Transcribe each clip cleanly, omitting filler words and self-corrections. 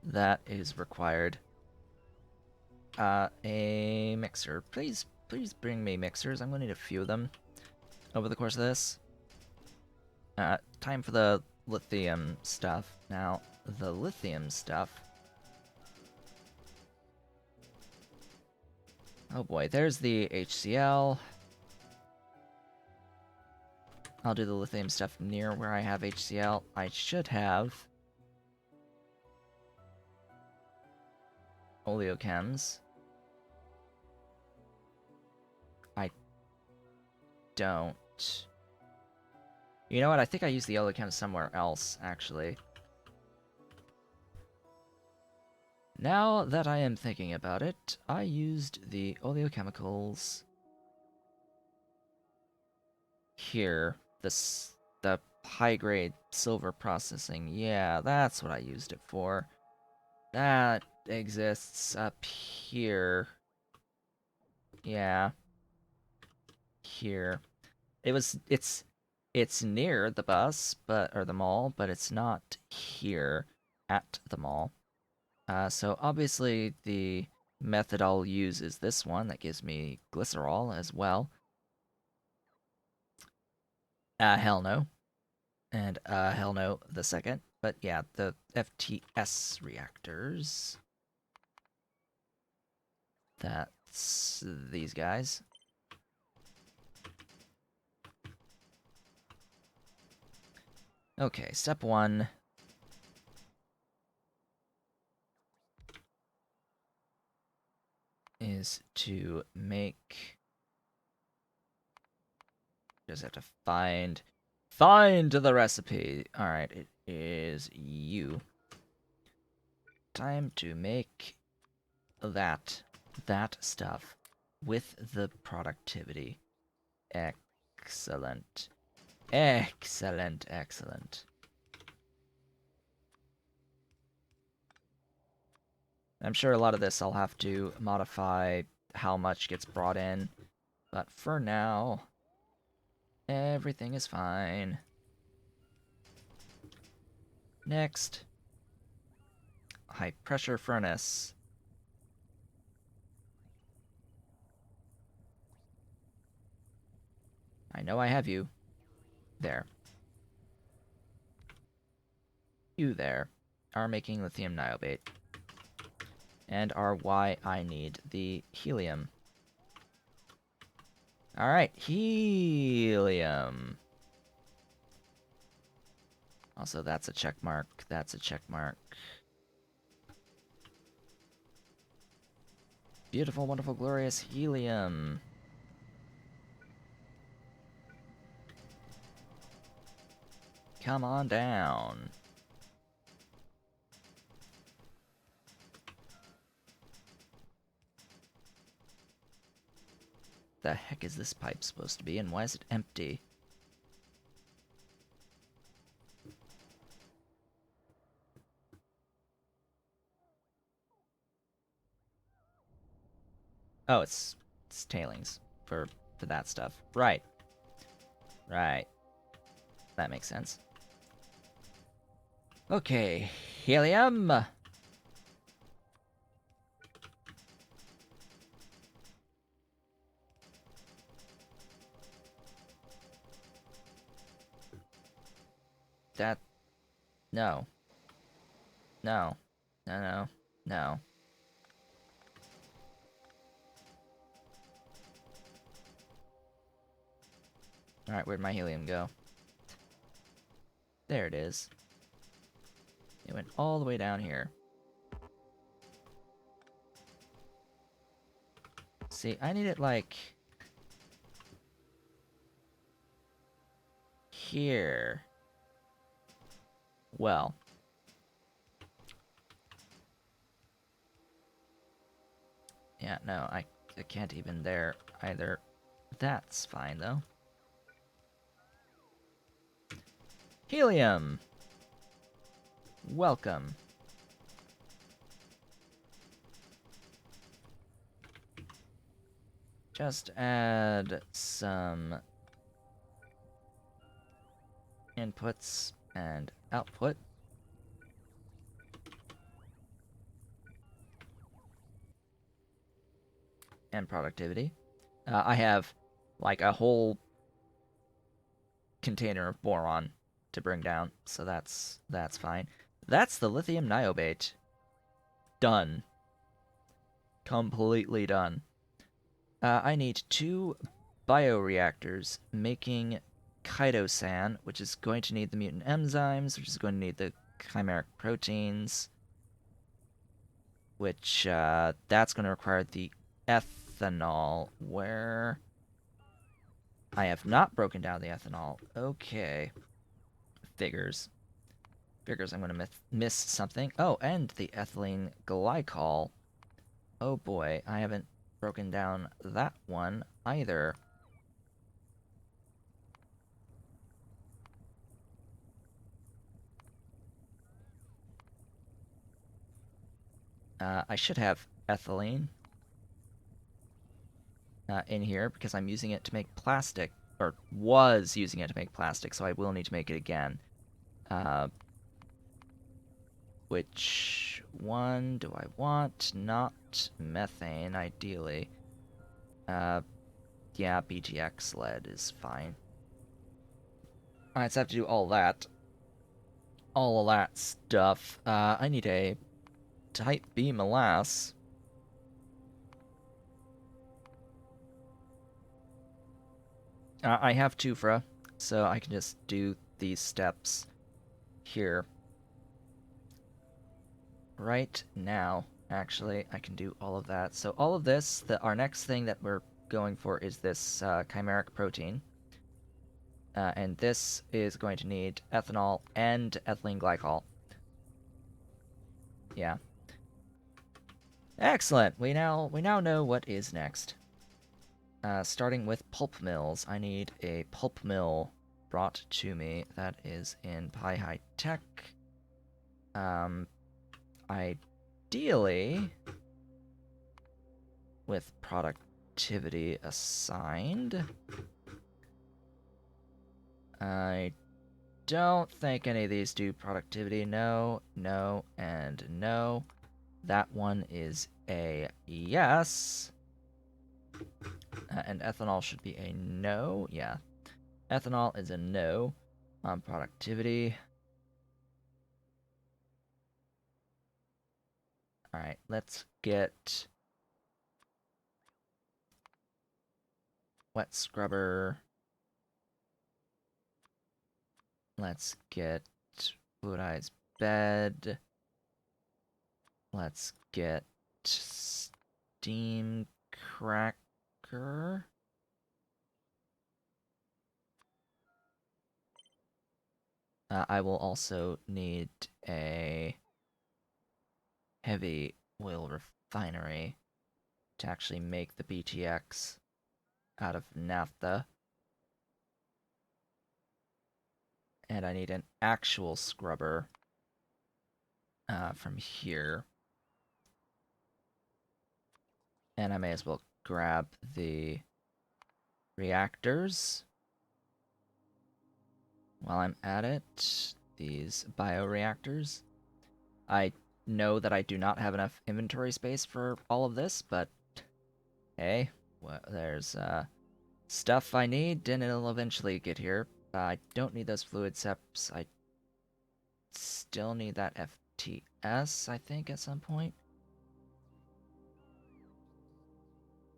that is required. A mixer. Please bring me mixers. I'm going to need a few of them over the course of this. Time for the lithium stuff. Now, the lithium stuff. Oh boy, there's the HCl. I'll do the lithium stuff near where I have HCl. I should have oleochems. I don't. You know what? I think I used the oleochems somewhere else, actually. Now that I am thinking about it, I used the oleochemicals here. The high-grade silver processing. Yeah, that's what I used it for. That exists up here. Yeah. Here. It's near the bus, or the mall, but it's not here at the mall. So obviously the method I'll use is this one that gives me glycerol as well. Hell no. And hell no the second. But yeah, the FTS reactors. That's these guys. Okay, step one. Is to make... Just have to find the recipe. Alright, it is you. Time to make that stuff with the productivity. Excellent. Excellent, excellent. I'm sure a lot of this I'll have to modify how much gets brought in, but for now, everything is fine. Next, high pressure furnace. I know I have you. There. You there are making lithium niobate. And are why I need the helium. Alright, helium. Also, that's a check mark. That's a check mark. Beautiful, wonderful, glorious helium. Come on down. The heck is this pipe supposed to be, and why is it empty? Oh, it's tailings for that stuff. Right. Right. That makes sense. Okay, helium. That... No. No. No, no. No. Alright, where'd my helium go? There it is. It went all the way down here. See, I need it like... here. Well. Yeah, no, I can't even there either. That's fine, though. Helium! Welcome. Just add some inputs and output. and productivity. I have like a whole container of boron to bring down, so that's fine. That's the lithium niobate. Done. Completely done. I need 2 bioreactors making chitosan, which is going to need the mutant enzymes, which is going to need the chimeric proteins, which that's going to require the ethanol, where I have not broken down the ethanol. Okay. Figures. Figures I'm going to miss something. Oh, and the ethylene glycol. Oh boy, I haven't broken down that one either. I should have ethylene in here because I'm using it to make plastic, or was using it to make plastic, so I will need to make it again. Which one do I want? Not methane, ideally. Yeah, BTX lead is fine. Alright, so I have to do all that. All of that stuff. I need a type B molasse. I have Tufra, so I can just do these steps here. Right now, actually, I can do all of that. So all of this, our next thing that we're going for is this chimeric protein. And this is going to need ethanol and ethylene glycol. Yeah. Excellent. We now know what is next. Starting with pulp mills. I need a pulp mill brought to me. That is in Pi High Tech. Ideally, with productivity assigned. I don't think any of these do productivity. No, no, and no. That one is a yes. And ethanol should be a no. Yeah. Ethanol is a no on productivity. Alright, let's get wet scrubber. Let's get fluidized bed. Let's get steam cracker. I will also need a heavy oil refinery to actually make the BTX out of naphtha. And I need an actual scrubber from here. And I may as well grab the reactors while I'm at it. These bioreactors. I know that I do not have enough inventory space for all of this, but hey, there's stuff I need and it'll eventually get here. I don't need those fluid seps. I still need that FTS, I think, at some point.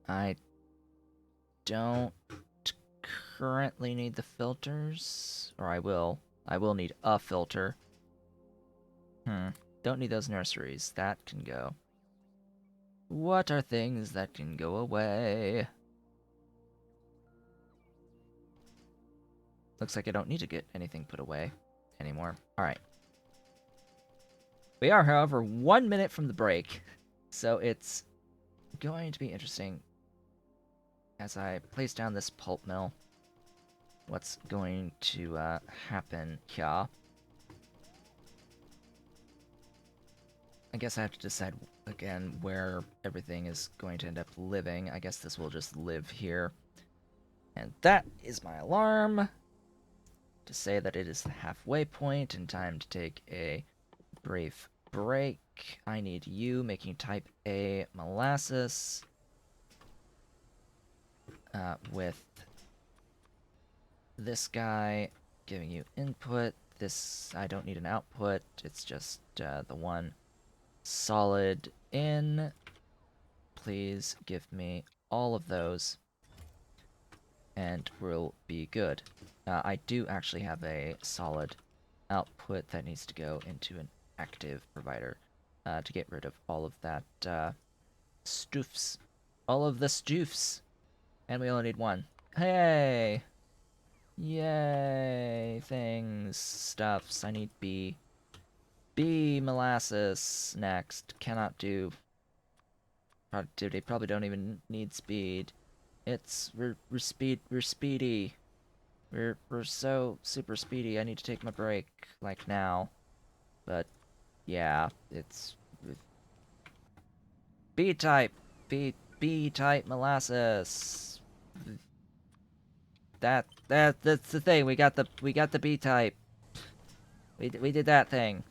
I don't currently need the filters, or I will. I will need a filter. Don't need those nurseries. That can go. What are things that can go away? Looks like I don't need to get anything put away anymore. Alright. We are, however, 1 minute from the break, so it's going to be interesting as I place down this pulp mill. What's going to happen here? I guess I have to decide again where everything is going to end up living. I guess this will just live here. And that is my alarm to say that it is the halfway point and time to take a brief break. I need you making type A molasses. with this guy giving you input. This, I don't need an output. It's just the one solid in. Please give me all of those, and we'll be good. I do actually have a solid output that needs to go into an active provider to get rid of all of that stoofs. All of the stoofs. And we only need one. Hey! Yay! Things. Stuffs. I need B. B molasses next. Cannot do productivity. Probably don't even need speed. We're speedy. We're so super speedy. I need to take my break like now. But yeah, it's B type. B type molasses. That's the thing. We got the B type. We did that thing.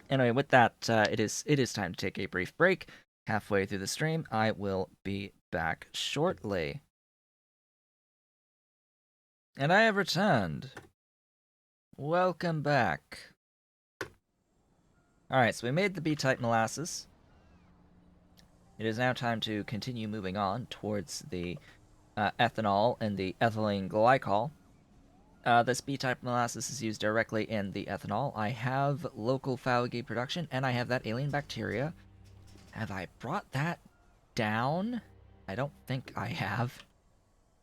Anyway, with that, it is time to take a brief break. Halfway through the stream, I will be back shortly. And I have returned. Welcome back. Alright, so we made the B-type molasses. It is now time to continue moving on towards the ethanol and the ethylene glycol. This B-type molasses is used directly in the ethanol. I have local foggy production, and I have that alien bacteria. Have I brought that down? I don't think I have.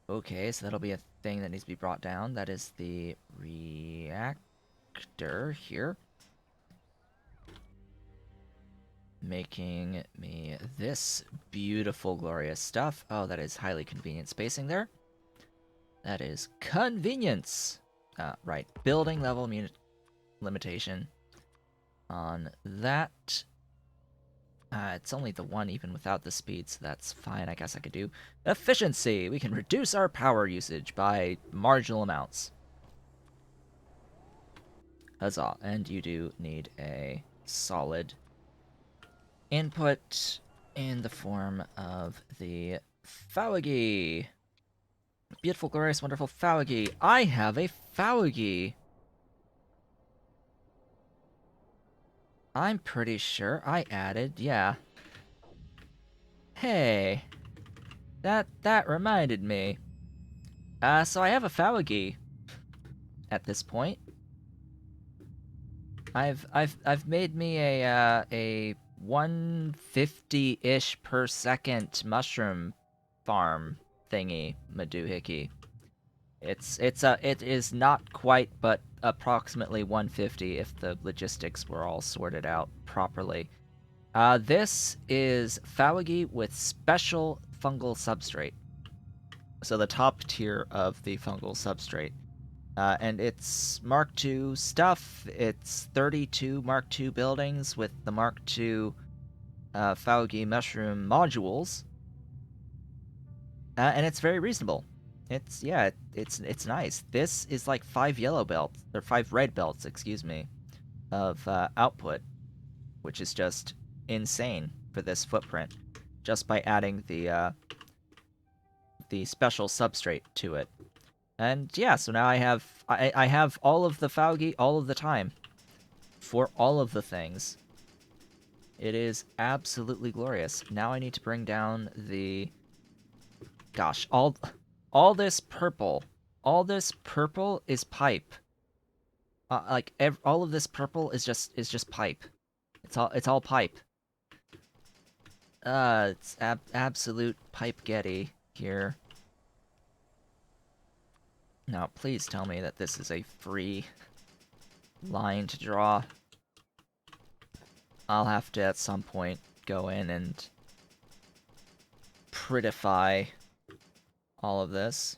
Okay, so that'll be a thing that needs to be brought down. That is the reactor here. Making me this beautiful, glorious stuff. Oh, that is highly convenient spacing there. That is convenience. Right, building level limitation on that. It's only the one even without the speed, so that's fine. I guess I could do efficiency. We can reduce our power usage by marginal amounts. Huzzah. And you do need a solid input in the form of the foggy. Beautiful, glorious, wonderful foggy. I have a foggy. I'm pretty sure I added, yeah. Hey, that reminded me. So I have a foggy at this point. I've made me a 150-ish per second mushroom farm thingy, Madoohickey. It is not quite, but approximately 150 if the logistics were all sorted out properly. This is foggy with special fungal substrate. So the top tier of the fungal substrate. And it's Mark II stuff. It's 32 Mark II buildings with the Mark II foggy mushroom modules. And it's very reasonable. It's nice. This is like 5 yellow belts, or 5 red belts, excuse me, of output, which is just insane for this footprint, just by adding the special substrate to it. And yeah, so now I have all of the foggy all of the time for all of the things. It is absolutely glorious. Now I need to bring down the gosh, all this purple. All this purple is pipe. All of this purple is just pipe. It's all pipe. It's absolute pipe getty here. Now, please tell me that this is a free line to draw. I'll have to, at some point, go in and prettify all of this.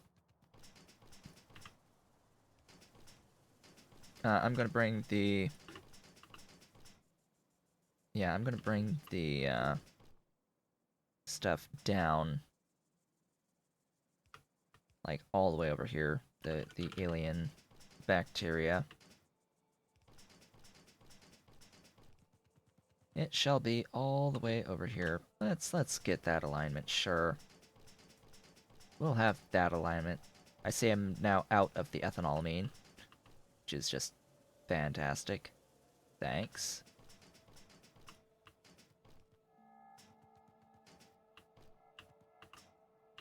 I'm gonna bring the... Yeah, I'm gonna bring the, stuff down. Like, all the way over here. The alien bacteria. It shall be all the way over here. Let's get that alignment, sure. we'll have that alignment. I see I'm now out of the ethanolamine, which is just fantastic. Thanks.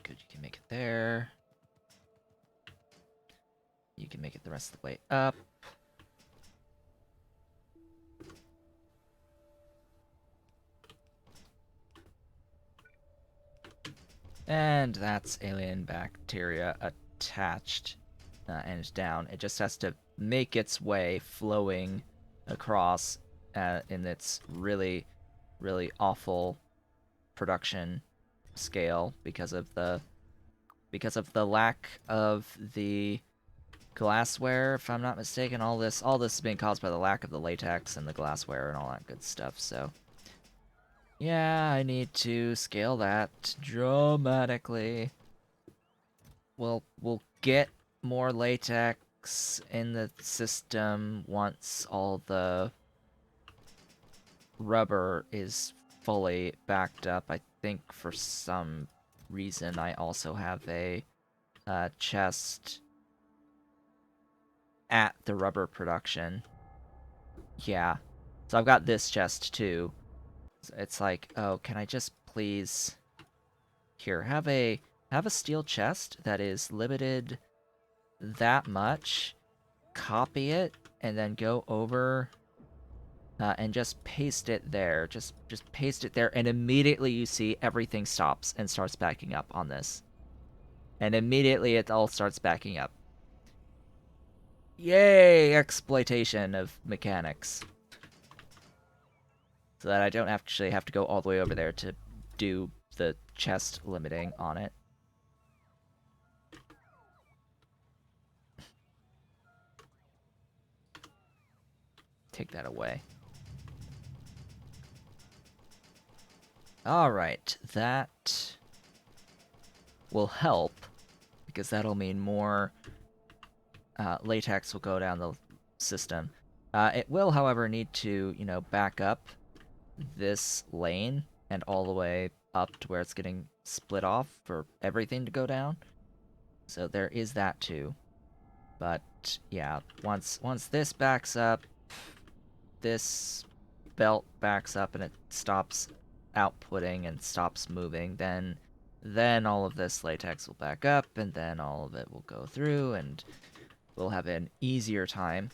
Good, you can make it there. You can make it the rest of the way up. And that's alien bacteria attached and down. It just has to make its way flowing across in its really, really awful production scale because of the lack of the glassware, if I'm not mistaken. All this is being caused by the lack of the latex and the glassware and all that good stuff. So yeah, I need to scale that dramatically. We'll get more latex in the system once all the rubber is fully backed up. I think for some reason I also have a chest at the rubber production. Yeah. So I've got this chest too. It's like, oh, can I just please here have a steel chest that is limited that much, copy it, and then go over and just paste it there. Just paste it there, and immediately you see everything stops and starts backing up on this. And immediately it all starts backing up. Yay! Exploitation of mechanics. So that I don't actually have to go all the way over there to do the chest limiting on it. Take that away. Alright, that will help, because that'll mean more latex will go down the system. It will, however, need to, back up this lane and all the way up to where it's getting split off for everything to go down. So there is that too. But yeah, once this backs up, this belt backs up and it stops outputting and stops moving, then all of this latex will back up, and then all of it will go through, and we'll have an easier time.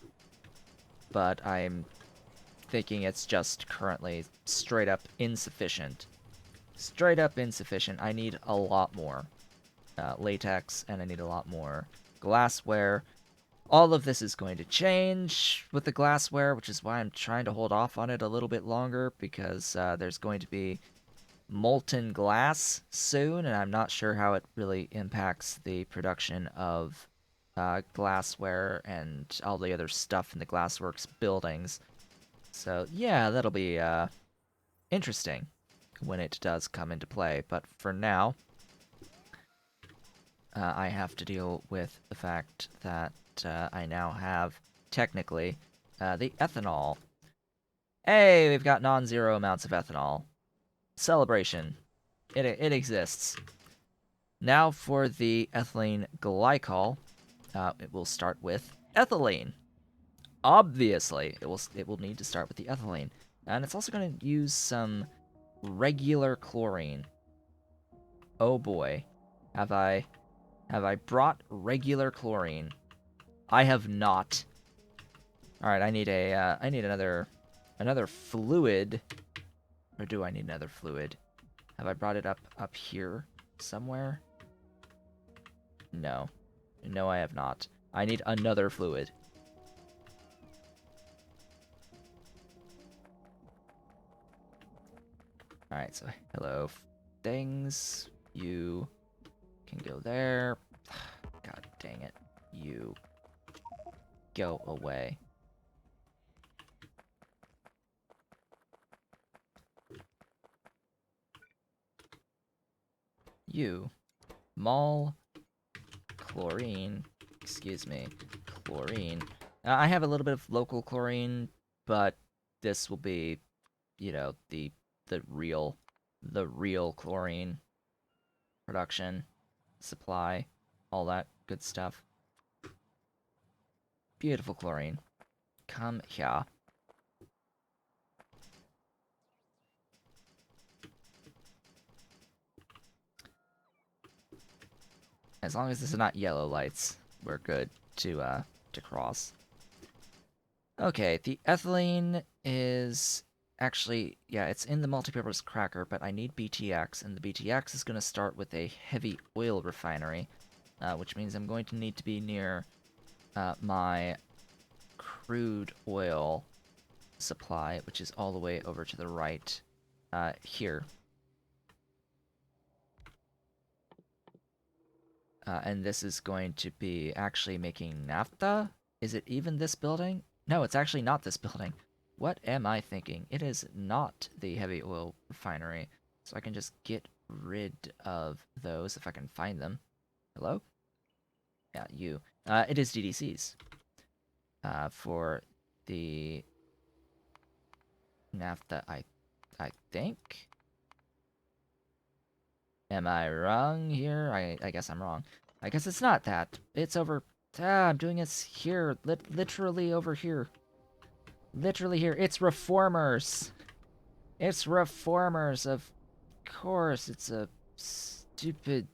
But I'm thinking it's just currently straight up insufficient. Straight up insufficient. I need a lot more latex, and I need a lot more glassware. All of this is going to change with the glassware, which is why I'm trying to hold off on it a little bit longer, because there's going to be molten glass soon, and I'm not sure how it really impacts the production of glassware and all the other stuff in the Glassworks buildings. So yeah, that'll be interesting when it does come into play. But for now, I have to deal with the fact that I now have, technically, the ethanol. Hey, we've got non-zero amounts of ethanol. Celebration. It exists. Now for the ethylene glycol, it will start with ethylene. Obviously, it will need to start with the ethylene, and it's also going to use some regular chlorine. Oh boy, have I brought regular chlorine? I have not. All right, I need another fluid, or do I need another fluid? Have I brought it up here somewhere? No, I have not. I need another fluid. Alright, so hello things. You can go there. God dang it. You go away. You. Mol. Chlorine. Excuse me. Chlorine. I have a little bit of local chlorine, but this will be, the real chlorine production. supply, all that good stuff. Beautiful chlorine. Come here. As long as this is not yellow lights, we're good to cross. Okay, the ethylene is actually, yeah, it's in the multipurpose cracker, but I need BTX, and the BTX is going to start with a heavy oil refinery, which means I'm going to need to be near my crude oil supply, which is all the way over to the right here. And this is going to be actually making naphtha? Is it even this building? No, it's actually not this building. What am I thinking? It is not the heavy oil refinery. So I can just get rid of those if I can find them. Hello? Yeah, you. It is DDCs. For the naphtha, I think. Am I wrong here? I guess I'm wrong. I guess it's not that. It's over... I'm doing this here. Literally over here. Literally here. It's reformers. It's reformers, of course. It's a stupid,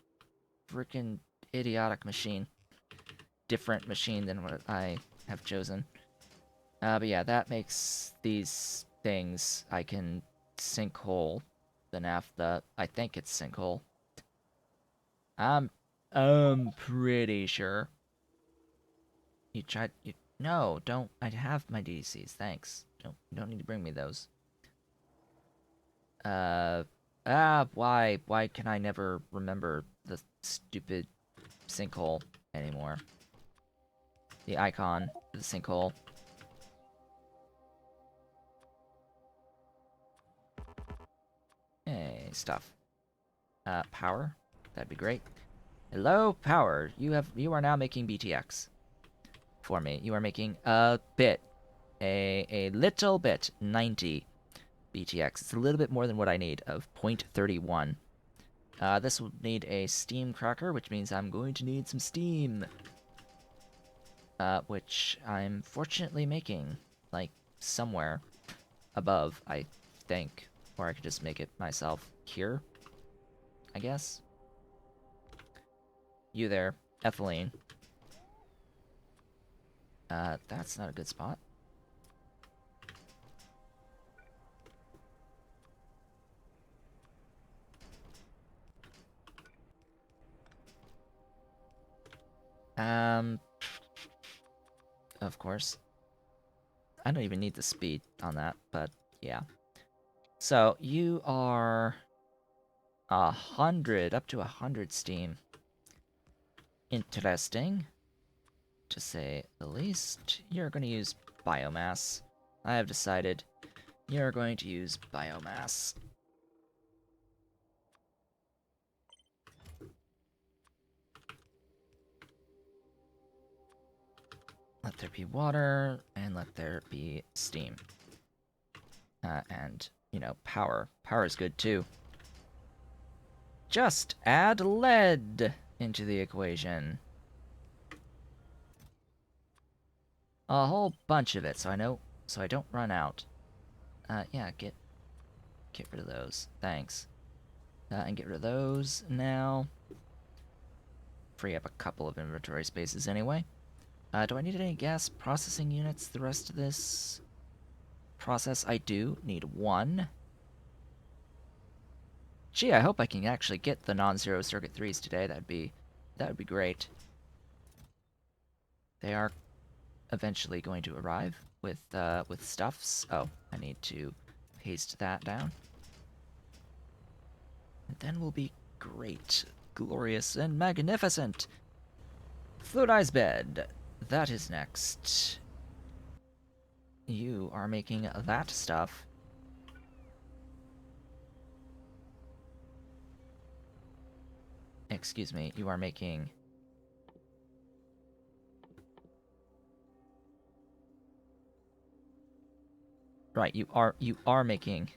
freaking idiotic machine. Different machine than what I have chosen. But yeah, that makes these things I can sinkhole the naphtha. I think it's sinkhole. I'm pretty sure. You tried. No, don't. I have my DCs. Thanks. You don't need to bring me those. Why? Why can I never remember the stupid sinkhole anymore? The icon for the sinkhole. Hey, stuff. Power. That'd be great. Hello, power. You are now making BTX for me. You are making a bit. A little bit. 90 BTX. It's a little bit more than what I need of 0.31. This will need a steam cracker, which means I'm going to need some steam. Which I'm fortunately making, like, somewhere above, I think. Or I could just make it myself here, I guess. You there, ethylene. That's not a good spot. Of course. I don't even need the speed on that, but yeah. So, you are 100, up to 100 steam. Interesting, to say the least. You're going to use biomass. I have decided you're going to use biomass. Let there be water, and let there be steam. And, you know, power. Power is good too. Just add lead into the equation. A whole bunch of it, so I don't run out. Yeah, get rid of those. Thanks. And get rid of those now. Free up a couple of inventory spaces anyway. Do I need any gas processing units the rest of this process? I do need one. Gee, I hope I can actually get the non-zero circuit 3s today. That would be great. They are eventually going to arrive with stuffs. Oh, I need to paste that down. And then we'll be great, glorious, and magnificent. Fluidized bed. That is next. You are making that stuff. Excuse me, you are making... Right, you are making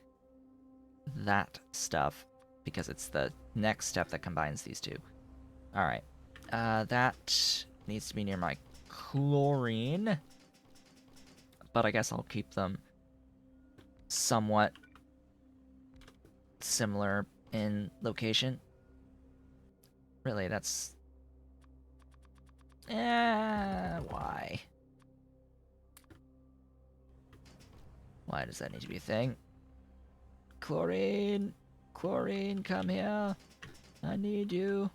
that stuff, because it's the next step that combines these two. Alright. That needs to be near my chlorine. But I guess I'll keep them somewhat similar in location. Really, that's... why? Why does that need to be a thing? Chlorine! Chlorine, come here! I need you.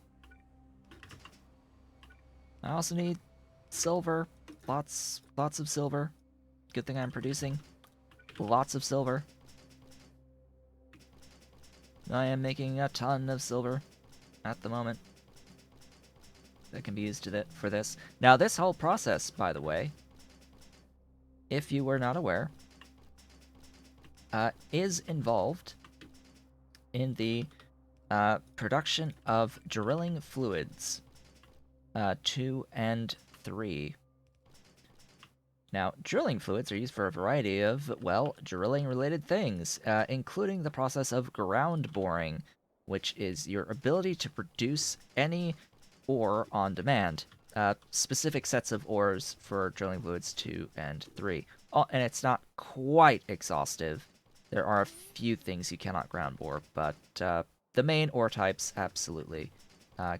I also need silver. Lots of silver. Good thing I'm producing lots of silver. I am making a ton of silver at the moment that can be used for this. Now, this whole process, by the way, if you were not aware, is involved in the production of drilling fluids 2 and 3. Now, drilling fluids are used for a variety of, well, drilling-related things, including the process of ground boring, which is your ability to produce any ore on demand. Specific sets of ores for drilling fluids 2 and 3. Oh, and it's not quite exhaustive. There are a few things you cannot ground bore, but the main ore types absolutely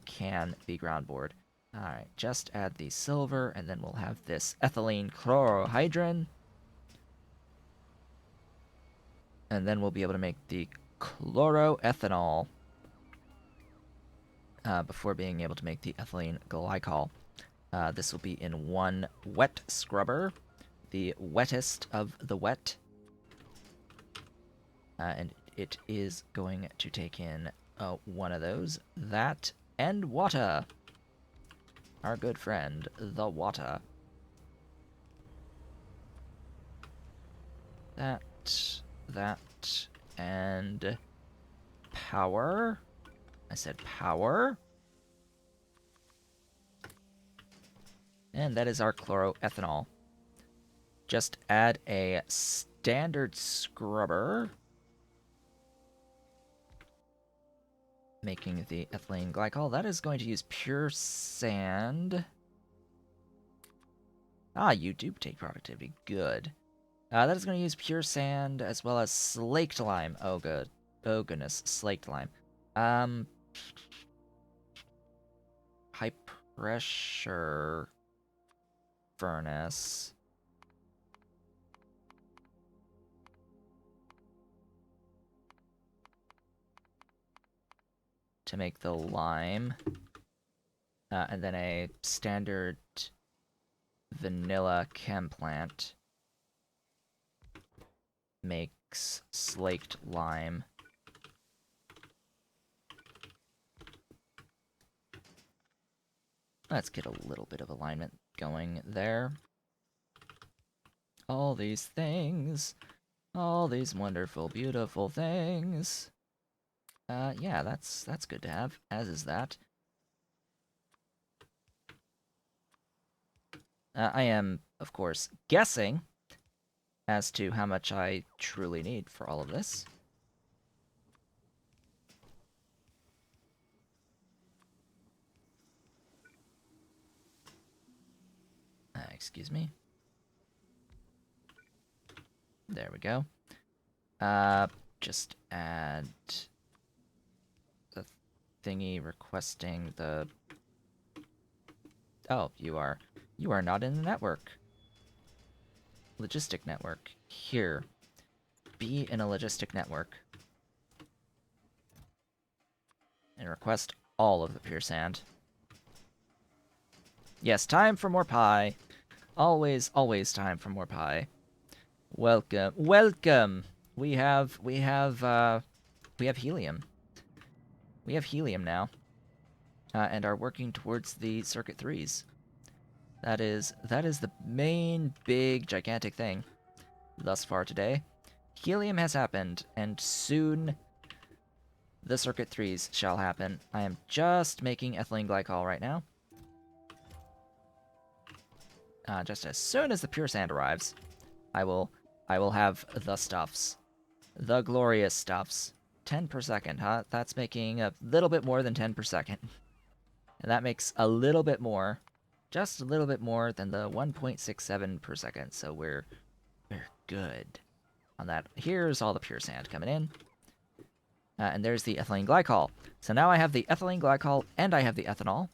can be ground bored. Alright, just add the silver, and then we'll have this ethylene chlorohydrin. And then we'll be able to make the chloroethanol before being able to make the ethylene glycol. This will be in one wet scrubber, the wettest of the wet. And it is going to take in one of those. That and water. Our good friend, the water. That, and power. I said power. And that is our chloroethanol. Just add a standard scrubber, making the ethylene glycol. That is going to use pure sand. Ah, you do take productivity. Good. That is going to use pure sand as well as slaked lime. Oh, good. Oh, goodness. Slaked lime. High pressure furnace. To make the lime. And then a standard vanilla chem plant makes slaked lime. Let's get a little bit of alignment going there. All these things, all these wonderful, beautiful things. Yeah, that's good to have, as is that. I am, of course, guessing as to how much I truly need for all of this. Excuse me. There we go. Just add the thingy requesting the... Oh, you are not in the network. Logistic network. Here. Be in a logistic network. And request all of the pure sand. Yes, time for more pie. Always, always time for more pie. Welcome. Welcome! We have helium. We have helium now. And are working towards the circuit 3s. That is the main, big, gigantic thing thus far today. Helium has happened, and soon the circuit 3s shall happen. I am just making ethylene glycol right now. Just as soon as the pure sand arrives, I will have the stuffs. The glorious stuffs. 10 per second, huh? That's making a little bit more than 10 per second. And that makes a little bit more, just a little bit more than the 1.67 per second. So we're good on that. Here's all the pure sand coming in. And there's the ethylene glycol. So now I have the ethylene glycol and I have the ethanol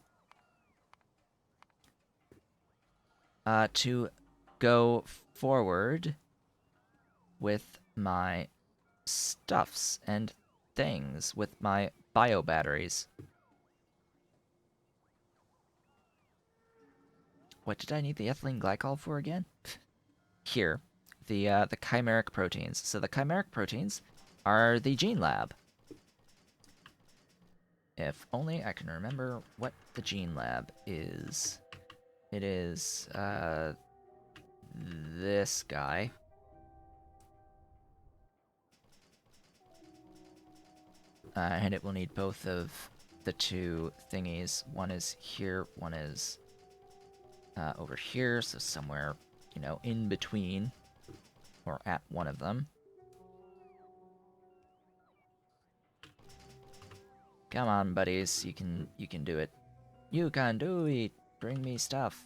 to go forward with my stuffs and things, with my bio batteries. What did I need the ethylene glycol for again? Here, the chimeric proteins. So the chimeric proteins are the gene lab. If only I can remember what the gene lab is. It is this guy. And it will need both of the two thingies. One is here, one is over here, so somewhere, you know, in between, or at one of them. Come on, buddies, you can do it. You can do it. Bring me stuff.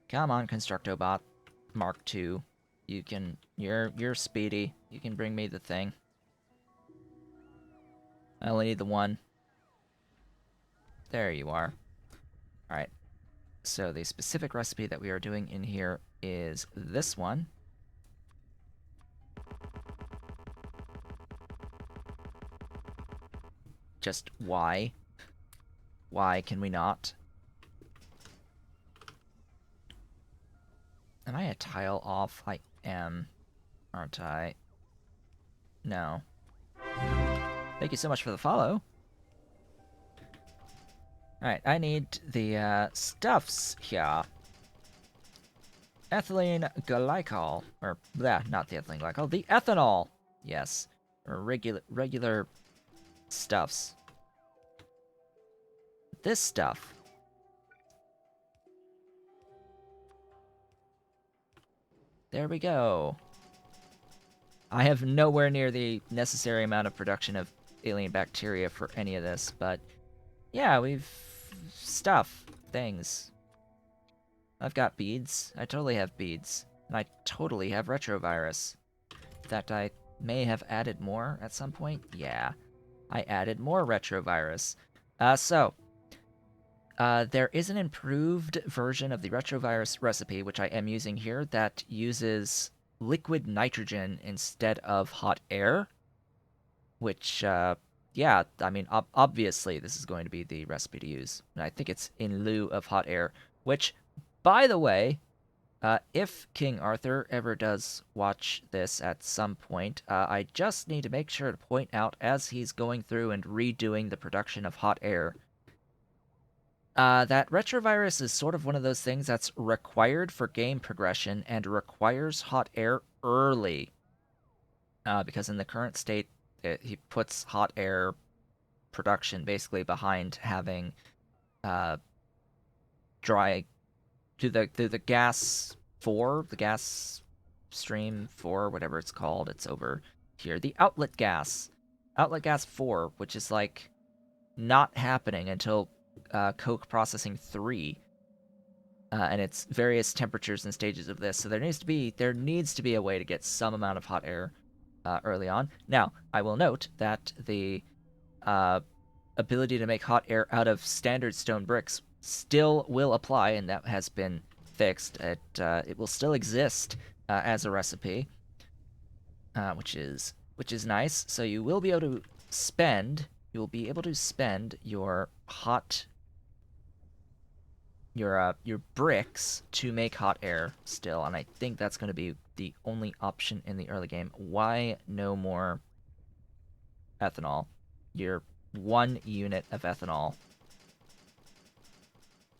Come on, Constructobot Mark II. You're speedy. You can bring me the thing. I only need the one. There you are. Alright. So the specific recipe that we are doing in here is this one. Just why? Why can we not? Am I a tile off? I am, aren't I? No. Thank you so much for the follow. Alright, I need the stuffs here. Ethylene glycol. Or, not the ethylene glycol. The ethanol! Yes. Or regular stuffs. This stuff. There we go. I have nowhere near the necessary amount of production of alien bacteria for any of this, but yeah, we've things. I've got beads. I totally have beads. And I totally have retrovirus. In fact, I may have added more at some point. Yeah, I added more retrovirus. There is an improved version of the retrovirus recipe, which I am using here, that uses liquid nitrogen instead of hot air. Which, yeah, I mean, obviously this is going to be the recipe to use. And I think it's in lieu of hot air, which, by the way, if King Arthur ever does watch this at some point, I just need to make sure to point out, as he's going through and redoing the production of hot air, that retrovirus is sort of one of those things that's required for game progression and requires hot air early. Because in the current state, he puts hot air production basically behind having dry to the gas 4, the gas stream 4, whatever it's called. It's over here. The outlet gas 4, which is like not happening until coke processing 3. And it's various temperatures and stages of this. So there needs to be a way to get some amount of hot air early on. Now, I will note that the ability to make hot air out of standard stone bricks still will apply, and that has been fixed. It will still exist as a recipe, which is nice. So you will be able to spend your your bricks to make hot air still, and I think that's going to be the only option in the early game. Why no more ethanol? Your 1 unit of ethanol.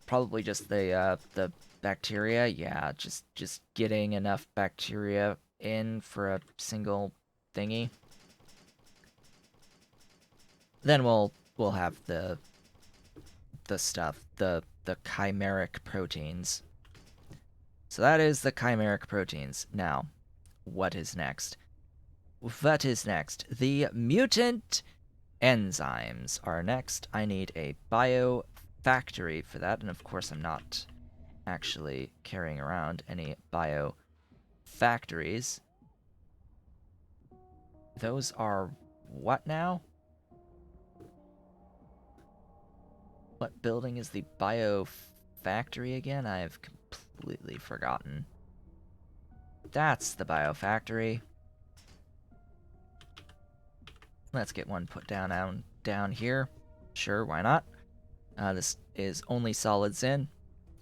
Probably just the bacteria. Yeah, just getting enough bacteria in for a single thingy. Then we'll have the stuff, the chimeric proteins. So that is the chimeric proteins. Now, what is next? What is next? The mutant enzymes are next. I need a bio factory for that, and of course I'm not actually carrying around any bio factories. Those are what now? What building is the bio factory again? I have completely forgotten. That's the bio factory. Let's get one put down here. Sure, why not? This is only solids in,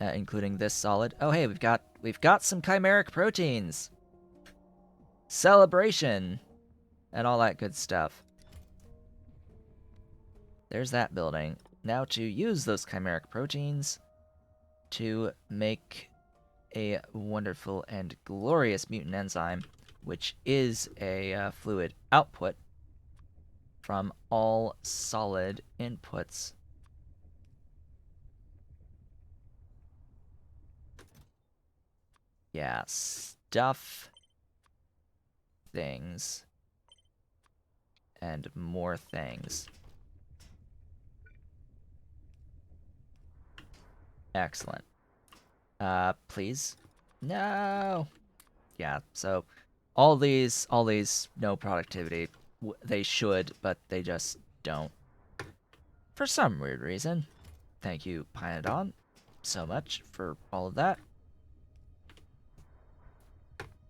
including this solid. Oh hey, we've got some chimeric proteins. Celebration and all that good stuff. There's that building. Now to use those chimeric proteins to make a wonderful and glorious mutant enzyme, which is a fluid output from all solid inputs. Yeah, stuff, things, and more things. Excellent. Please? No! Yeah, so all these, no productivity. They should, but they just don't. For some weird reason. Thank you, Pinodon, so much for all of that.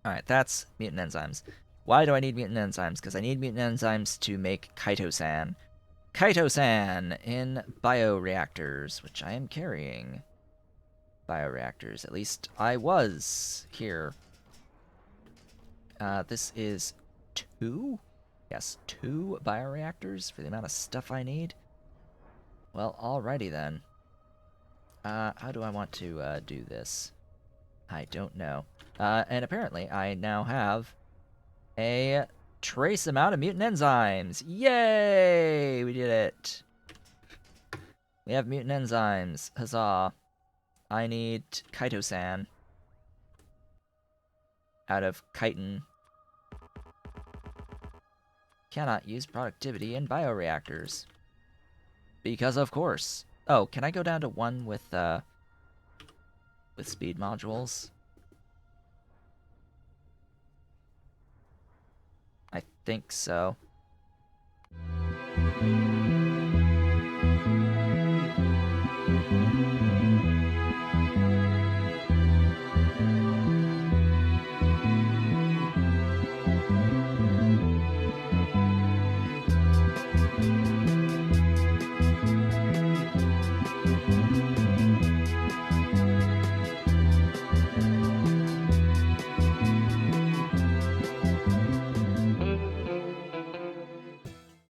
Alright, that's mutant enzymes. Why do I need mutant enzymes? Because I need mutant enzymes to make chitosan. Chitosan in bioreactors, which I am carrying. Bioreactors, at least I was here. This is 2? Yes, 2 bioreactors for the amount of stuff I need. Well, alrighty then. How do I want to do this? I don't know. And apparently I now have a trace amount of mutant enzymes. Yay! We did it. We have mutant enzymes. Huzzah. I need chitosan out of chitin. Cannot use productivity in bioreactors. Because of course. Oh, can I go down to 1 with speed modules? I think so.